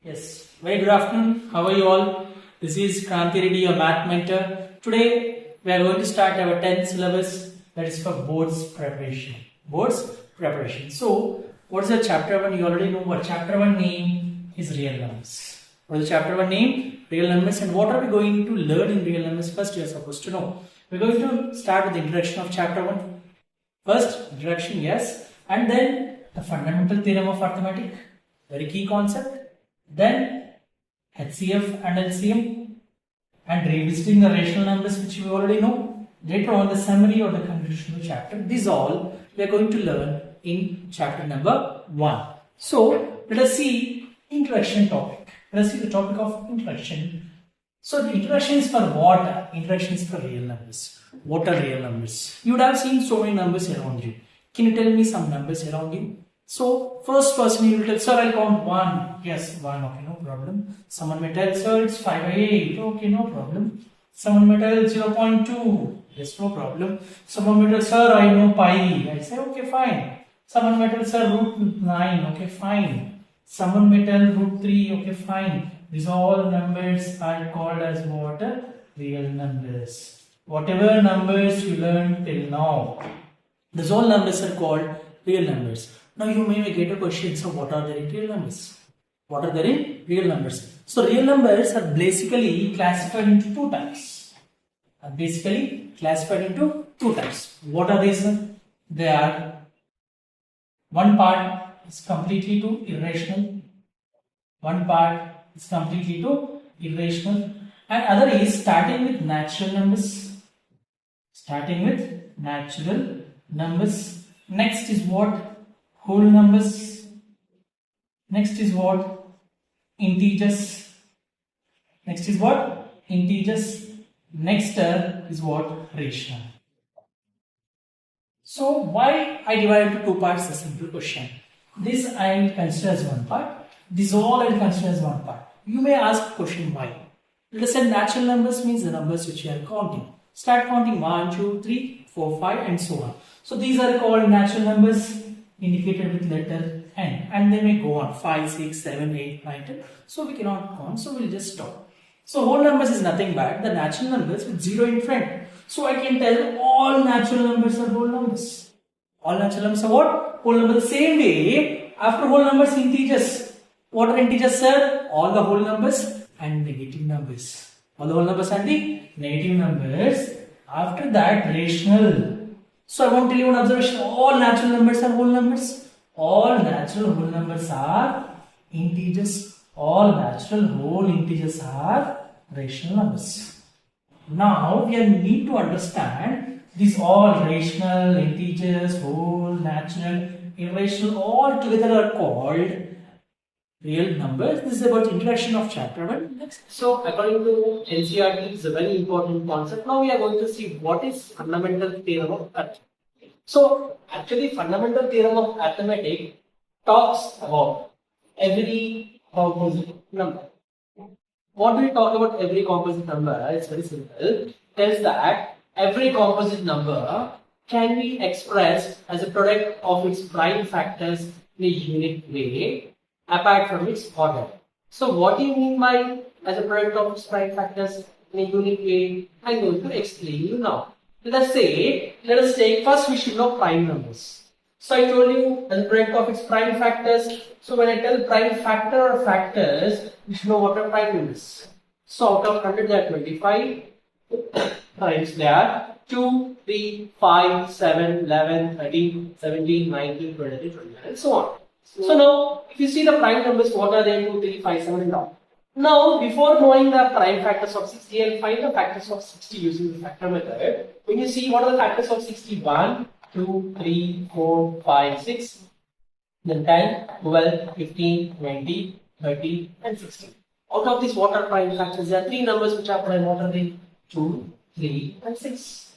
Yes, very good afternoon. How are you all? This is Kranti Reddy, your math mentor. Today we are going to start our 10th syllabus, that is for boards preparation. Boards preparation. So, what is the chapter 1? You already know what chapter 1 name is real numbers. What is the chapter 1 name? Real numbers. And what are we going to learn in real numbers? First, you are supposed to know. We are going to start with the introduction of chapter 1. First, introduction, yes. And then the fundamental theorem of arithmetic, very key concept. Then HCF and LCM and revisiting the rational numbers which we already know. Later on the summary or the conclusion of the chapter. These all we are going to learn in chapter number 1. So let us see introduction topic. Let us see the topic of introduction. So the introduction is for what? Introduction is for real numbers. What are real numbers? You would have seen so many numbers around you. Can you tell me some numbers around you? So, first person you will tell, sir, I'll count 1. Yes, 1, okay, no problem. Someone may tell, sir, it's 5 by 8. Okay, no problem. Someone may tell 0.2. Yes, no problem. Someone may tell, sir, I know pi. I say, okay, fine. Someone may tell, sir, root 9. Okay, fine. Someone may tell root 3. Okay, fine. These all numbers are called as what? Real numbers. Whatever numbers you learned till now, these all numbers are called real numbers. Now you may get a question, so what are the real numbers? What are the real numbers? So real numbers are basically classified into two types. What are these? They are, one part is completely to irrational. One part is completely to irrational. And other is starting with natural numbers. Next is what? Whole numbers. Next is what? Integers. Next is what? Next is what? Rational. So why I divide into two parts? A simple question. This I will consider as one part. This all I will consider as one part. You may ask question why. Let us say natural numbers means the numbers which you are counting. Start counting 1, 2, 3, 4, 5 and so on. So these are called natural numbers, indicated with letter n, and they may go on 5, 6, 7, 8, 9, 10. So we cannot count, so we'll just stop. So whole numbers is nothing but the natural numbers with 0 in front. So I can tell all natural numbers are whole numbers. All natural numbers are what? Whole numbers. Same way, after whole numbers, integers. What are integers, sir? All the whole numbers and negative numbers. All the whole numbers and the negative numbers. After that, rational. So I want to tell you one observation. All natural numbers are whole numbers. All natural whole numbers are integers. All natural whole integers are rational numbers. Now we need to understand these all rational, integers, whole, natural, irrational, all together are called real numbers. This is about introduction of chapter 1. Next. So according to NCERT, it's a very important concept. Now we are going to see what is fundamental theorem of arithmetic. So actually fundamental theorem of arithmetic talks about every composite number. What do we talk about every composite number? It's very simple. It tells that every composite number can be expressed as a product of its prime factors in a unique way apart from its order. So what do you mean by as a product of its prime factors in a unique way? I'm going to explain you now. Let us take first we should know prime numbers. So I told you as a product of its prime factors. So when I tell prime factor or factors, we should know what are prime numbers. So out of 100 there are 25 times there are 2, 3, 5, 7, 11, 13, 17, 19, 20, 21 and so on. So now, if you see the prime numbers, what are they? 2, 3, 5, 7 and all. Now, before knowing the prime factors of 60, I'll find the factors of 60 using the factor method. When you see what are the factors of 60? 1, 2, 3, 4, 5, 6, then 10, 12, 15, 20, 30 and 60. Out of these, what are prime factors? There are three numbers which are prime. What are they? 2, 3 and 6.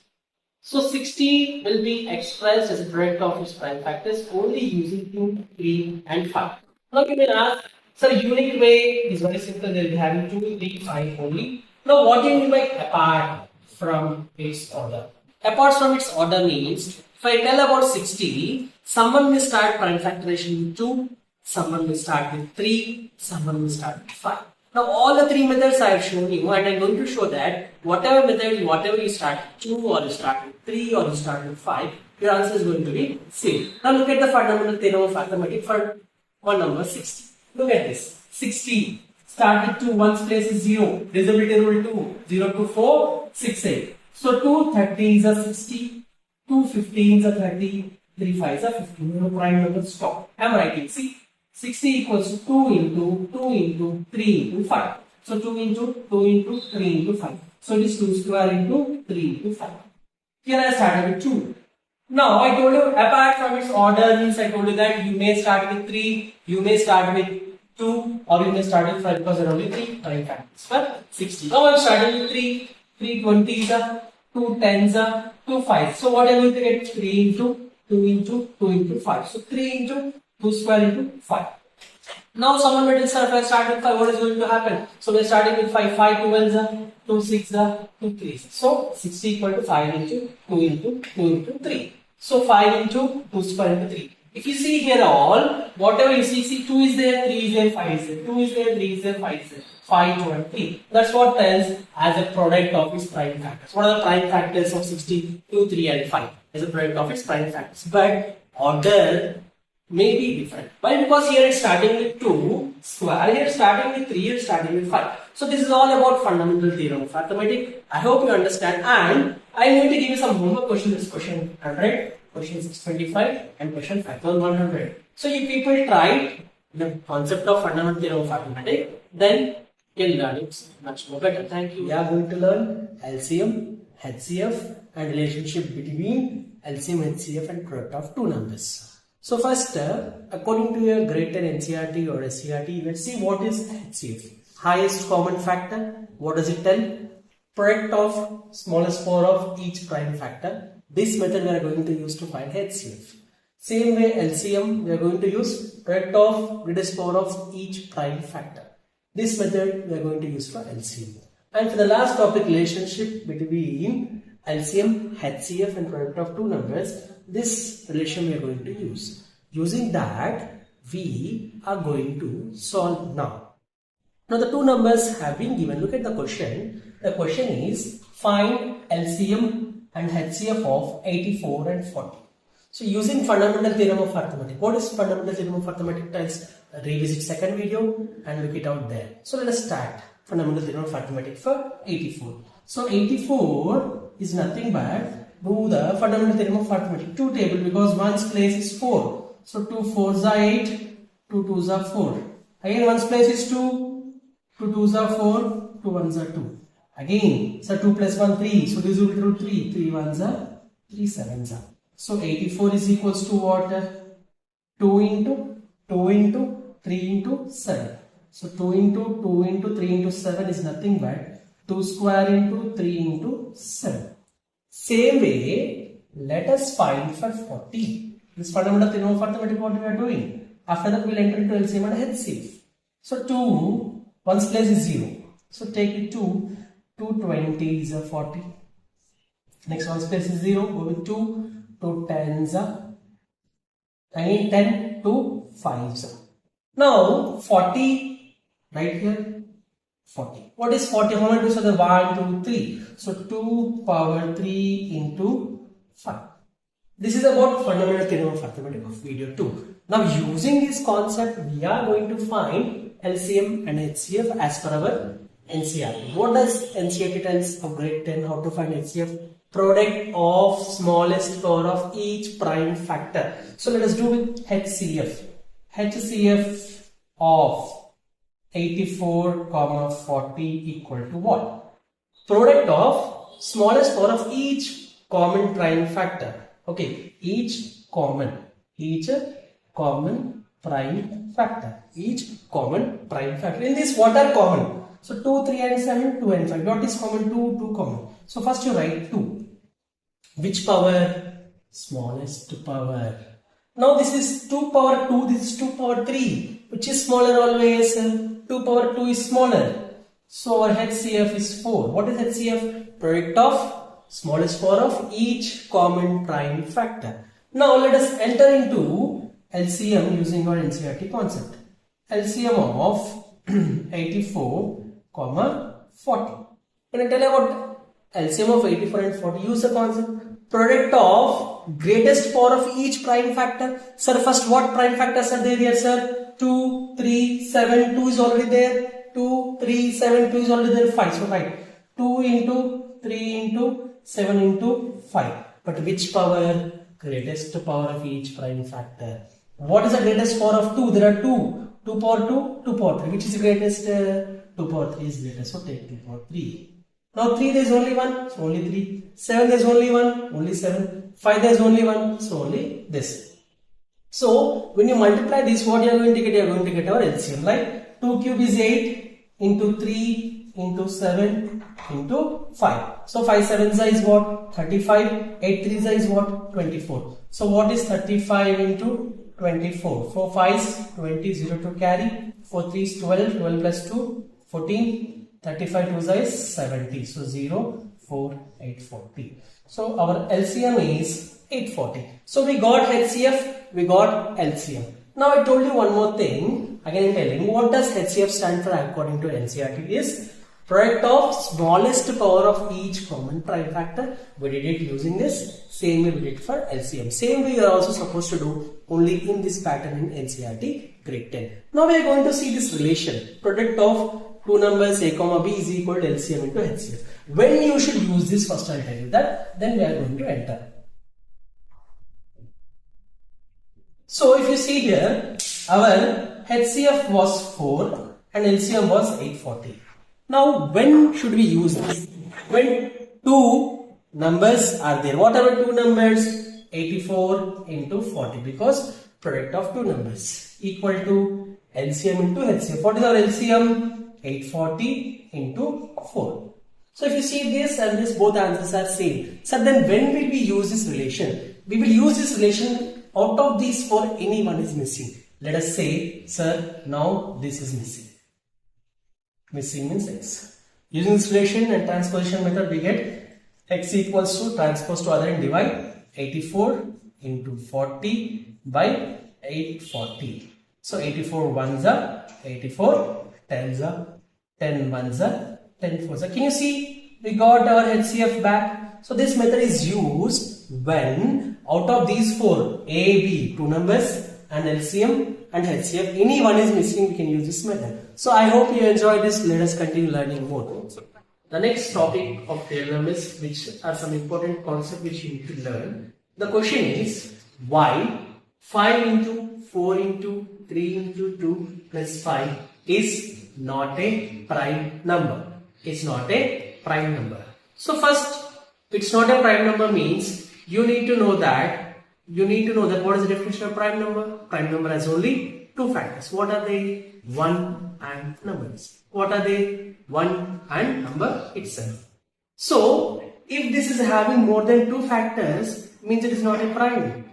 So 60 will be expressed as a product of its prime factors only using 2, 3 and 5. Now you may ask, sir, unique way is very simple. They will be having 2, 3, 5 only. Now what do you mean by apart from its order? Apart from its order means, if I tell about 60, someone may start prime factorization with 2, someone will start with 3, someone will start with 5. Now all the 3 methods I have shown you, and I'm going to show that whatever you start with 2 or you start with 3 or you start with 5, your answer is going to be same. Now look at the fundamental theorem of arithmetic for one number 60. Look at this. 60. Start with 2, 1's place is 0. Divisibility rule 2. 0 to 4, 6, 8. So 2 30s are 60, 2 15s are 30, 3 5s are 15. You know, prime numbers stop. I'm writing. See, 60 equals to 2 into 2 into 3 into 5. So 2 into 2 into 3 into 5. So it is 2 square into 3 into 5. Here I started with 2. Now I told you, apart from its order, means I told you that you may start with 3, you may start with 2, or you may start with 5 because there are only 3 prime factors for 60. Now I am starting with 3, 3 20s, 2 10s, 2 5s. So what I am going to get? 3 into 2 into 2 into 5. So 3 into 2 square into 5. Now someone may tell, if I start with 5, what is going to happen? So we are starting with 5, 5 12s, 2 6, 2 3s. So 60 equal to 5 into 2 into 2 into 3. So 5 into 2 square into 3. If you see here all, whatever you see 2 is there, 3 is there, 5 is there, 2 is there, 3 is there, 5 is there, 5, 2 and 3. That's what tells as a product of its prime factors. What are the prime factors of 60? 2, 3 and 5 as a product of its prime factors. But order may be different. Why? Because here it's starting with 2 square, here it's starting with 3, here it's starting with 5. So this is all about fundamental theorem of arithmetic. I hope you understand, and I'm going to give you some homework questions. This question 100, question 625 and question 5100. So you people try the concept of fundamental theorem of arithmetic, then you'll learn it much more better. Thank you. We are going to learn LCM, HCF and relationship between LCM, HCF and product of two numbers. So first, according to your grade 10 NCERT or SCERT, let's see what is HCF. Highest common factor. What does it tell? Product of smallest power of each prime factor. This method we are going to use to find HCF. Same way LCM, we are going to use product of greatest power of each prime factor. This method we are going to use for LCM. And for the last topic, relationship between LCM, HCF and product of two numbers, this relation we are going to use. Using that, we are going to solve now. Now the two numbers have been given. Look at the question. The question is find LCM and HCF of 84 and 40. So using fundamental theorem of arithmetic. What is fundamental theorem of arithmetic? Tells revisit second video and look it out there. So let us start fundamental theorem of arithmetic for 84. So 84 is nothing but do the fundamental theorem of arithmetic. 2 table because 1's place is 4. So 2 4s are 8, 2 2s are 4. Again 1's place is 2, 2 2s are 4, 2 1s are 2. Again, so 2 plus 1 3. So this will be through 3, 3 1s are 3 7s are. So 84 is equals to what? 2 into 3 into 7. So 2 into 3 into 7 is nothing but 2 square into 3 into 7. Same way, let us find for 40. This fundamental theorem of arithmetic what we are doing. After that we will enter into LCM and HCF. So 2, 1's place is 0. So take it to 220 is a 40. Next 1's place is 0. Go with 2, 2 10s are. Again 10, 2 5s. Now 40 right here. 40. What is 40? How many 2s are there? 1, 2, 3. So 2 power 3 into 5. This is about fundamental theorem of arithmetic of video 2. Now using this concept, we are going to find LCM and HCF as per our NCERT. What does NCERT tells of grade 10? How to find HCF? Product of smallest power of each prime factor. So let us do with HCF. HCF of 84, 40 equal to what? Product of smallest power of each common prime factor. Okay, each common prime factor. Each common prime factor. In this, what are common? So 2, 3 and 7, 2 and 5. What is common? 2, 2 common. So first you write 2. Which power? Smallest power. Now this is 2 power 2, this is 2 power 3. Which is smaller always? 2 power 2 is smaller. So our HCF is 4. What is HCF? Product of smallest power of each common prime factor. Now let us enter into LCM using our NCERT concept. LCM of 84, 40. Can I tell you about LCM of 84 and 40? Use the concept. Product of greatest power of each prime factor. Sir, first what prime factors are there here, sir? 2, 3, 7, 2 is already there. 2, 3, 7, 2 is already there. 5. So write 2 into 3 into 7 into 5. But which power? Greatest power of each prime factor. What is the greatest power of 2? There are 2. 2 power 2, 2 power 3. Which is the greatest? 2 power 3 is greatest. So take 2 power 3. Now 3 there is only 1, so only 3. 7 there is only 1, only 7. 5 there is only 1, so only this. So when you multiply this, what you are going to get? You are going to get our LCM. Like 2 cube is 8 into 3 into 7 into 5. So 5 7s is what? 35. 8 3s is what? 24. So what is 35 into 24? 4 5s 20, 0 to carry. 4 3s 12, 12 plus 2 14. 35 2s is 70. So 0 4 8 40. So our LCM is 840. So we got HCF, we got LCM. Now I told you one more thing. Again I'm telling, what does HCF stand for according to NCERT? Is product of smallest power of each common prime factor. We did it using this. Same way we did for LCM. Same way you are also supposed to do, only in this pattern in NCERT grade 10. Now we are going to see this relation. Product of two numbers a comma b is equal to LCM into HCF. When you should use this, first I'll tell you that. Then we are going to enter. So if you see here, our HCF was 4 and LCM was 840. Now when should we use this? When two numbers are there. What are the two numbers? 84 into 40, because product of two numbers equal to LCM into HCF. What is our LCM? 840 into 4. So if you see this and this, both answers are same. So then when will we use this relation? We will use this relation out of these four, any one is missing. Let us say, sir, now this is missing. Missing means x. Using this relation and transposition method, we get x equals to transpose to other and divide 84 into 40 by 840. So 84 ones are 84, 10s are 10 ones are 10 fours are. Can you see? We got our HCF back. So this method is used when out of these four, A, B, two numbers, and LCM and HCF, any one is missing, we can use this method. So I hope you enjoyed this. Let us continue learning more. The next topic of real numbers, which are some important concepts which you need to learn. The question is, why 5 into 4 into 3 into 2 plus 5 is not a prime number. It's not a prime number. So first, it's not a prime number means you need to know that what is the definition of prime number? Prime number has only two factors. What are they? 1 and numbers. What are they? 1 and number itself. So if this is having more than two factors, means it is not a prime.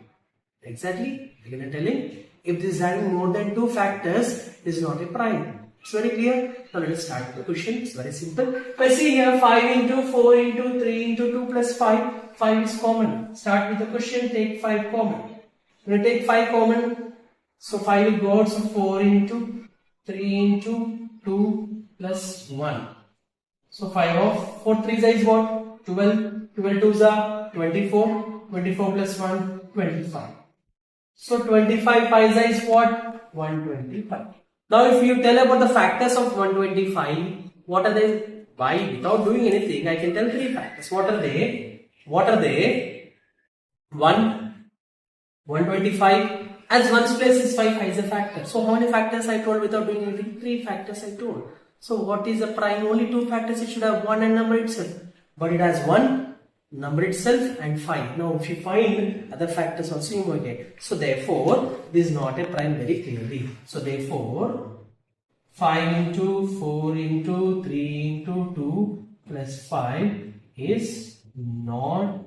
Exactly. Again I'm telling, if this is having more than two factors, it is not a prime. It's very clear. Now let us start with the question. It's very simple. If I see here 5 into 4 into 3 into 2 plus 5, 5 is common. Start with the question, take 5 common. When you take 5 common, so 5 will go out, so 4 into 3 into 2 plus 1. So 5 of 4 3s is what? 12. 12 2s are 24. 24 plus 1, 25. So 25 5s is what? 125. Now if you tell about the factors of 125, what are they? Why? Without doing anything, I can tell three factors. What are they? 125. As one's place is 5 is a factor. So how many factors I told without doing anything? 3 factors I told. So what is the prime? Only 2 factors. It should have 1 and number itself. But it has 1, number itself, and 5. Now if you find other factors also, you will get. So therefore, this is not a prime very clearly. So therefore, 5 into 4 into 3 into 2 plus 5 is not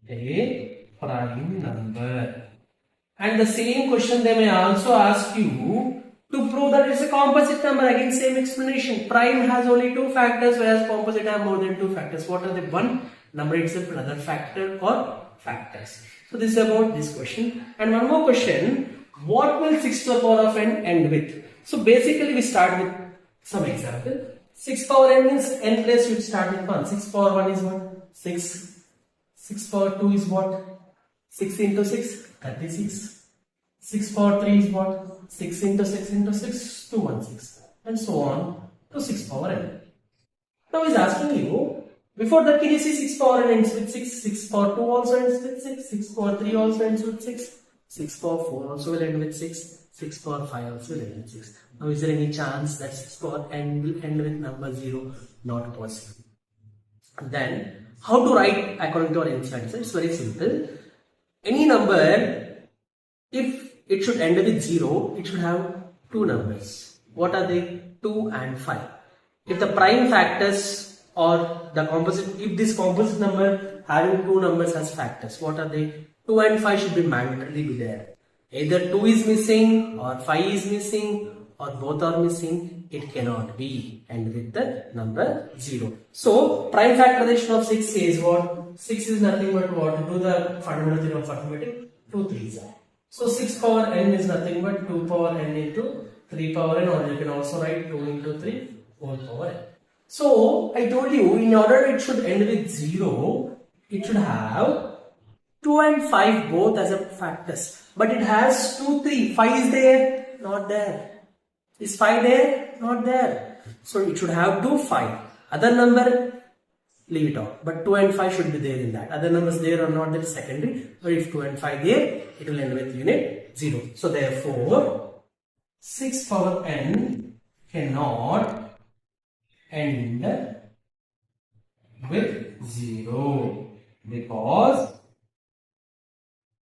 a prime number. And the same question they may also ask you to prove that it's a composite number. Again, same explanation. Prime has only 2 factors, whereas composite have more than 2 factors. What are they? 1, number itself, another factor or factors. So this is about this question. And one more question. What will 6 to the power of n end with? So basically we start with some example. 6 power n means n place you start with 1. 6 power 1 is what? 6. 6 power 2 is what? 6 into 6, 36. 6 power 3 is what? 6 into 6 into 6, 216. And so on to 6 power n. Now he's asking you, before that can you see 6 power n ends with 6, 6 power 2 also ends with 6, 6 power 3 also ends with 6, 6 power 4 also will end with 6, 6 power 5 also will end with 6. Now is there any chance that 6 power n will end with number 0? Not possible. Then how to write according to our instance? It's very simple. Any number, if it should end with 0, it should have two numbers. What are they? 2 and 5. If the prime factors or the composite, if this composite number having two numbers as factors, what are they? 2 and 5 should be mandatorily be there. Either 2 is missing or 5 is missing or both are missing, it cannot be end with the number 0. So prime factorization of 6 says what? 6 is nothing but what? Do the fundamental theorem of arithmetic, 2 3s are. So 6 power n is nothing but 2 power n into 3 power n, or you can also write 2 into 3 whole power n. So I told you, in order it should end with 0, it should have 2 and 5 both as a factors. But it has 2, 3. 5 is there? Not there. Is 5 there? Not there. So it should have 2, 5. Other number, leave it out. But 2 and 5 should be there in that. Other numbers there or not there is secondary. But if 2 and 5 there, it will end with unit 0. So therefore, 6 power n cannot end with 0 because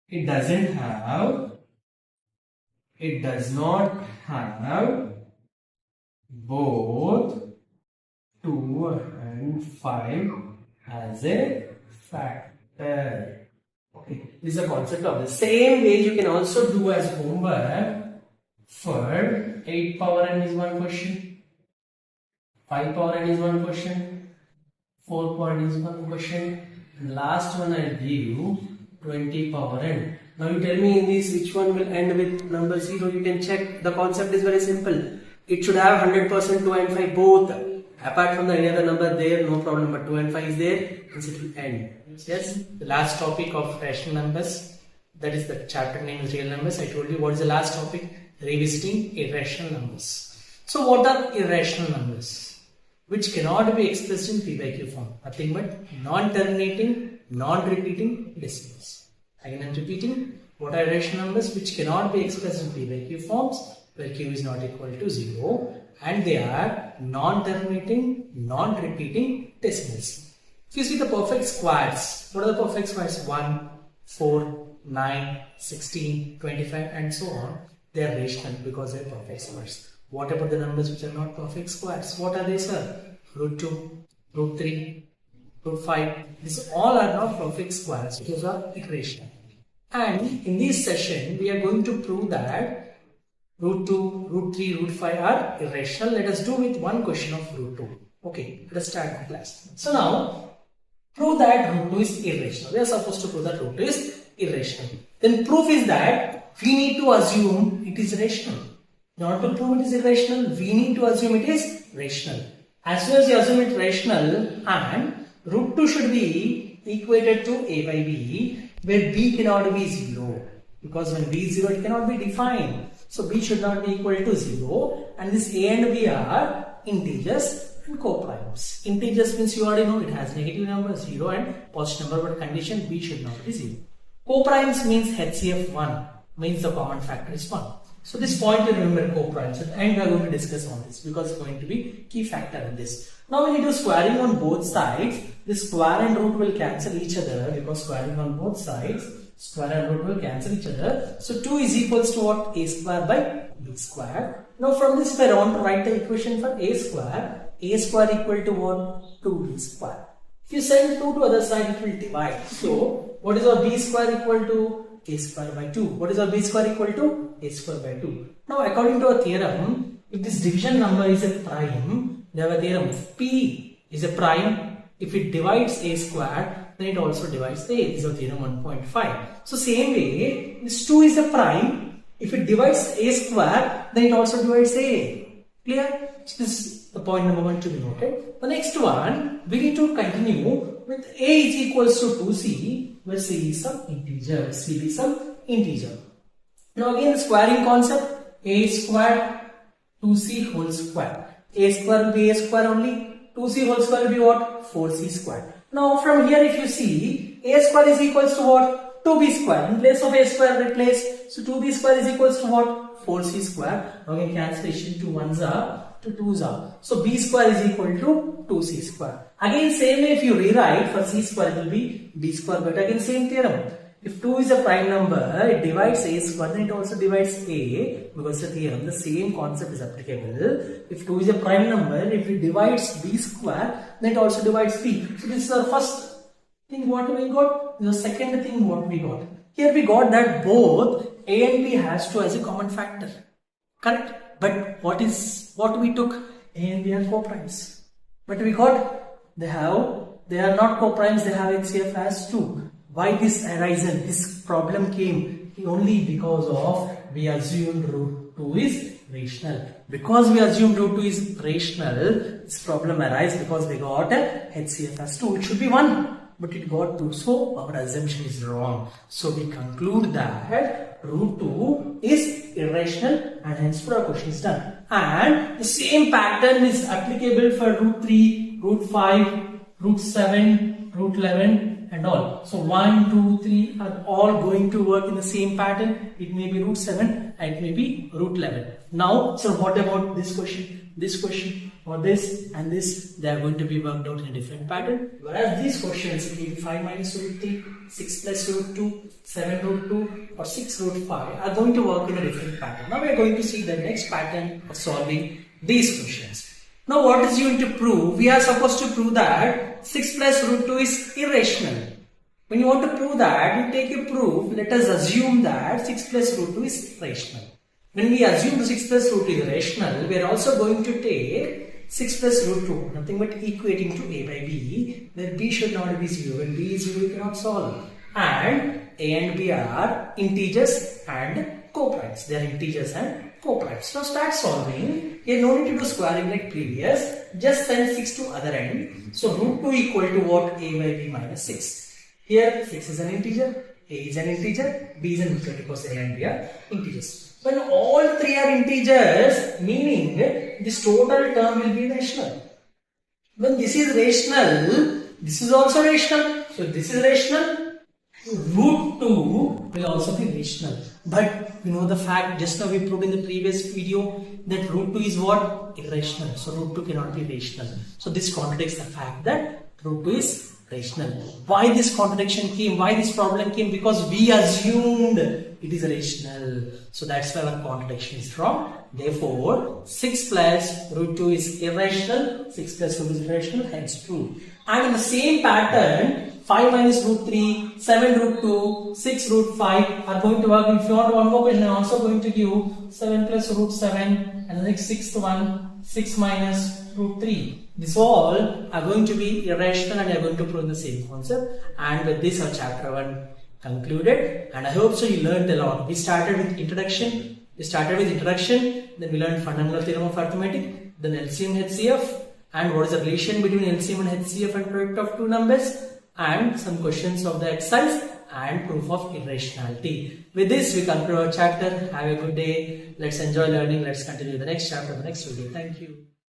it does not have both 2 and 5 as a factor. Okay, this is a concept of the same way you can also do as homework for 8 power n is one question, 5 power n is one question, 4 power n is one question, and last one I give you 20 power n. Now you tell me in this which one will end with number 0. You can check. The concept is very simple. It should have 100% 2 and 5 both. Apart from any other number there, no problem. But 2 and 5 is there, hence it will end. Yes. The last topic of rational numbers. That is the chapter name is real numbers. I told you what is the last topic? Revisiting irrational numbers. So what are irrational numbers? Which cannot be expressed in P by Q form. Nothing but non-terminating, non-repeating decimals. Again I am repeating, what are irrational numbers which cannot be expressed in P by Q forms, where Q is not equal to 0, and they are non-terminating, non-repeating decimals. If you see the perfect squares, what are the perfect squares? 1, 4, 9, 16, 25 and so on. They are rational because they are perfect squares. What about the numbers which are not perfect squares? What are they, sir? Root 2, root 3, root 5. These all are not perfect squares. Those are irrational. And in this session, we are going to prove that root 2, root 3, root 5 are irrational. Let us do with one question of root 2. Okay, let us start the class. So now, prove that root 2 is irrational. We are supposed to prove that root 2 is irrational. Then proof is that we need to assume it is rational. In order to prove it is irrational, we need to assume it is rational. As soon as you assume it rational, and root 2 should be equated to a by b, where b cannot be 0. Because when b is 0, it cannot be defined. So b should not be equal to 0. And this a and b are integers and co-primes. Integers means you already know it has negative number 0 and positive number, but condition b should not be 0. Co-primes means HCF 1, means the common factor is 1. So this point you remember co-primes, and we are going to discuss on this because it's going to be key factor in this. Now when you do squaring on both sides, this square and root will cancel each other because squaring on both sides, square and root will cancel each other. So 2 is equals to what? A square by b square. Now from this if I want to write the equation for a square equal to what? 2b square. If you send 2 to other side, it will divide. So what is our b square equal to? A square by 2. What is our b square equal to? A square by 2. Now according to our theorem, if this division number is a prime, we have a theorem if p is a prime, if it divides a square, then it also divides a. This is our theorem 1.5. So same way, this 2 is a prime. If it divides a square, then it also divides a. Clear? This is the point number 1 to be noted. The next one, we need to continue with a is equals to 2c, where c is some integer. C is some integer. Now again the squaring concept, a square, 2c whole square. A square will be a square only, 2c whole square will be what? 4c square. Now from here if you see, a square is equals to what? 2b square. In place of a square replace, so 2b square is equals to what? 4c square. Now again cancellation, 2 1s are, 2 2s are. So b square is equal to 2c square. Again same way if you rewrite for c square it will be b square, but again same theorem. If 2 is a prime number, it divides a square, then it also divides a, because the theorem, the same concept is applicable. If 2 is a prime number, if it divides b square, then it also divides b. So this is our first thing what we got. The second thing what we got. Here we got that both a and b has 2 as a common factor. Correct? But what we took? A and b are co-primes. But we got, they are not co-primes, they have HCF as 2. Why this arisen, this problem came only because of we assumed root 2 is rational. Because we assumed root 2 is rational, this problem arises because we got HCF as 2. It should be 1, but it got 2. So our assumption is wrong. So we conclude that root 2 is irrational and hence our question is done. And the same pattern is applicable for root 3, root 5, root 7, root 11 and all. So 1, 2, 3 are all going to work in the same pattern. It may be root 7 and it may be root 11. Now, so what about this question, or this and this? They are going to be worked out in a different pattern. Whereas these questions, it may be 5 minus root 3, 6 plus root 2, 7 root 2 or 6 root 5 are going to work in a different pattern. Now we are going to see the next pattern of solving these questions. Now what is going to prove? We are supposed to prove that 6 plus root 2 is irrational. When you want to prove that, you take a proof. Let us assume that 6 plus root 2 is rational. When we assume the 6 plus root 2 is rational, we are also going to take 6 plus root 2, nothing but equating to a by b, where b should not be 0. When b is 0, you cannot solve. And a and b are integers and co-primes. They are integers and co-primes. Now start solving. Here no need to do squaring like previous. Just send 6 to other end. So root 2 equal to what? A by b minus 6. Here 6 is an integer, a is an integer, b is an integer because a and b are integers. When all three are integers, meaning this total term will be rational. When this is rational, this is also rational. So this is rational. Root 2 will also be rational. But you know the fact, just now we proved in the previous video that root 2 is what? Irrational. So root 2 cannot be rational. So this contradicts the fact that root 2 is rational. Why this contradiction came? Why this problem came? Because we assumed it is rational. So that's why our contradiction is wrong. Therefore, 6 plus root 2 is irrational. 6 plus 2 is irrational, hence true. And in the same pattern, 5 minus root 3, 7 root 2, 6 root 5 are going to work. If you want one more question, I am also going to give 7 plus root 7 and the next 6th one, 6 minus root 3. These all are going to be irrational and are going to prove the same concept. And with this, our chapter 1 concluded. And I hope so you learned a lot. We started with introduction. Then we learned fundamental theorem of arithmetic. Then LCM, HCF. And what is the relation between LCM and HCF and product of two numbers. And some questions of the exercise and proof of irrationality. With this, we conclude our chapter. Have a good day. Let's enjoy learning. Let's continue the next chapter, the next video. Thank you.